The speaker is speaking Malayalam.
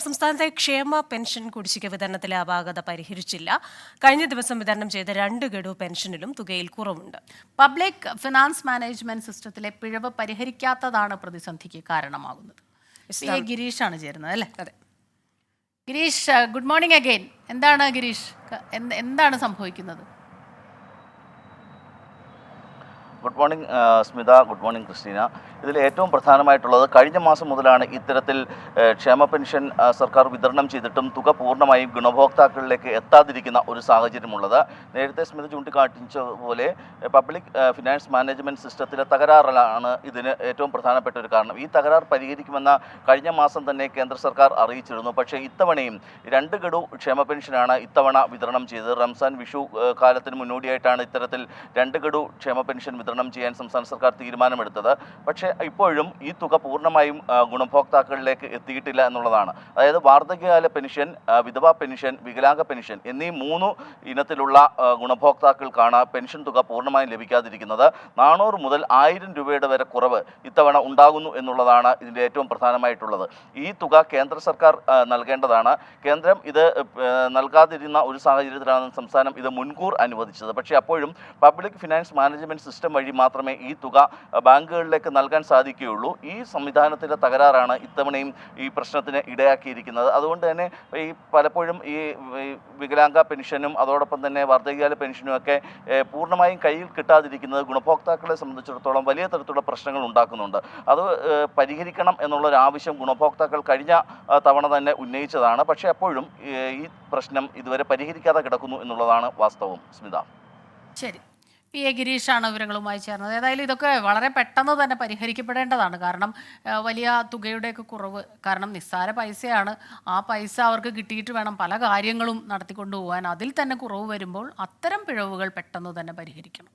സംസ്ഥാനത്തെ ക്ഷേമ പെൻഷൻ കുടിശ്ശിക വിതരണത്തിലെ അപാകത പരിഹരിച്ചില്ല. കഴിഞ്ഞ ദിവസം വിതരണം ചെയ്ത 2 ഗഡു പെൻഷനിലും തുകയിൽ കുറവുണ്ട്. പബ്ലിക് ഫിനാൻസ് മാനേജ്മെന്റ് സിസ്റ്റത്തിലെ പിഴവ് പരിഹരിക്കാത്തതാണ് പ്രതിസന്ധിക്ക് കാരണമാകുന്നത്. ഗിരീഷാണ് ചേരുന്നത് അല്ലേ? അതെ. Girish, good morning again. എന്താണ് ഗിരീഷ്, എന്താണ് സംഭവിക്കുന്നത്? Good morning Smitha, good morning Christina. ഇതിൽ ഏറ്റവും പ്രധാനമായിട്ടുള്ളത് കഴിഞ്ഞ മാസം മുതലാണ് ഇത്തരത്തിൽ ക്ഷേമ പെൻഷൻ സർക്കാർ വിതരണം ചെയ്തിട്ടും തുക പൂർണ്ണമായും ഗുണഭോക്താക്കളിലേക്ക് എത്താതിരിക്കുന്ന ഒരു സാഹചര്യമുള്ളത്. നേരത്തെ സ്മിത ചൂണ്ടിക്കാട്ടിച്ചതുപോലെ പബ്ലിക് ഫിനാൻസ് മാനേജ്മെൻറ്റ് സിസ്റ്റത്തിലെ തകരാറിലാണ് ഇതിന് ഏറ്റവും പ്രധാനപ്പെട്ട ഒരു കാരണം. ഈ തകരാർ പരിഹരിക്കുമെന്ന കഴിഞ്ഞ മാസം തന്നെ കേന്ദ്ര സർക്കാർ അറിയിച്ചിരുന്നു. പക്ഷേ ഇത്തവണയും 2 ഗഡു ക്ഷേമ പെൻഷനാണ് ഇത്തവണ വിതരണം ചെയ്തത്. റംസാൻ വിഷു കാലത്തിന് മുന്നോടിയായിട്ടാണ് ഇത്തരത്തിൽ 2 ഗഡു ക്ഷേമ പെൻഷൻ വിതരണം ചെയ്യാൻ സംസ്ഥാന സർക്കാർ തീരുമാനമെടുത്തത്. പക്ഷേ ഇപ്പോഴും ഈ തുക പൂർണ്ണമായും ഗുണഭോക്താക്കളിലേക്ക് എത്തിയിട്ടില്ല എന്നുള്ളതാണ്. അതായത് വാർദ്ധക്യകാല പെൻഷൻ, വിധവാ പെൻഷൻ, വികലാംഗ പെൻഷൻ എന്നീ 3 ഇനത്തിലുള്ള ഗുണഭോക്താക്കൾക്കാണ് പെൻഷൻ തുക പൂർണ്ണമായും ലഭിക്കാതിരിക്കുന്നത്. 400 മുതൽ 1000 രൂപയുടെ വരെ കുറവ് ഇത്തവണ ഉണ്ടാകുന്നു എന്നുള്ളതാണ് ഇതിൻ്റെ ഏറ്റവും പ്രധാനമായിട്ടുള്ളത്. ഈ തുക കേന്ദ്ര സർക്കാർ നൽകേണ്ടതാണ്. കേന്ദ്രം ഇത് നൽകാതിരുന്ന ഒരു സാഹചര്യത്തിലാണ് സംസ്ഥാനം ഇത് മുൻകൂർ അനുവദിച്ചത്. പക്ഷേ അപ്പോഴും പബ്ലിക് ഫിനാൻസ് മാനേജ്മെൻറ്റ് സിസ്റ്റം വഴി മാത്രമേ ഈ തുക ബാങ്കുകളിലേക്ക് നൽകാൻ സാധിക്കുകയുള്ളൂ. ഈ സംവിധാനത്തിലെ തകരാറാണ് ഇത്തവണയും ഈ പ്രശ്നത്തിന് ഇടയാക്കിയിരിക്കുന്നത്. അതുകൊണ്ട് തന്നെ ഈ പലപ്പോഴും ഈ വികലാംഗ പെൻഷനും അതോടൊപ്പം തന്നെ വാർദ്ധക്യകാല പെൻഷനും ഒക്കെ പൂർണ്ണമായും കയ്യിൽ കിട്ടാതിരിക്കുന്നത് ഗുണഭോക്താക്കളെ സംബന്ധിച്ചിടത്തോളം വലിയ തരത്തിലുള്ള പ്രശ്നങ്ങൾ ഉണ്ടാക്കുന്നുണ്ട്. അത് പരിഹരിക്കണം എന്നുള്ളൊരാവശ്യം ഗുണഭോക്താക്കൾ കഴിഞ്ഞ തവണ തന്നെ ഉന്നയിച്ചതാണ്. പക്ഷേ അപ്പോഴും ഈ പ്രശ്നം ഇതുവരെ പരിഹരിക്കാതെ കിടക്കുന്നു എന്നുള്ളതാണ് വാസ്തവം. സ്മിത. ശരി, എ ഗിരീഷാണ് വിവരങ്ങളുമായി ചേർന്നത്. ഏതായാലും ഇതൊക്കെ വളരെ പെട്ടെന്ന് തന്നെ പരിഹരിക്കപ്പെടേണ്ടതാണ്. കാരണം വലിയ തുകയുടെയൊക്കെ കുറവ്, കാരണം നിസ്സാര പൈസയാണ്. ആ പൈസ അവർക്ക് കിട്ടിയിട്ട് വേണം പല കാര്യങ്ങളും നടത്തിക്കൊണ്ടുപോകാൻ. അതിൽ തന്നെ കുറവ് വരുമ്പോൾ അത്തരം പിഴവുകൾ പെട്ടെന്ന് തന്നെ പരിഹരിക്കണം.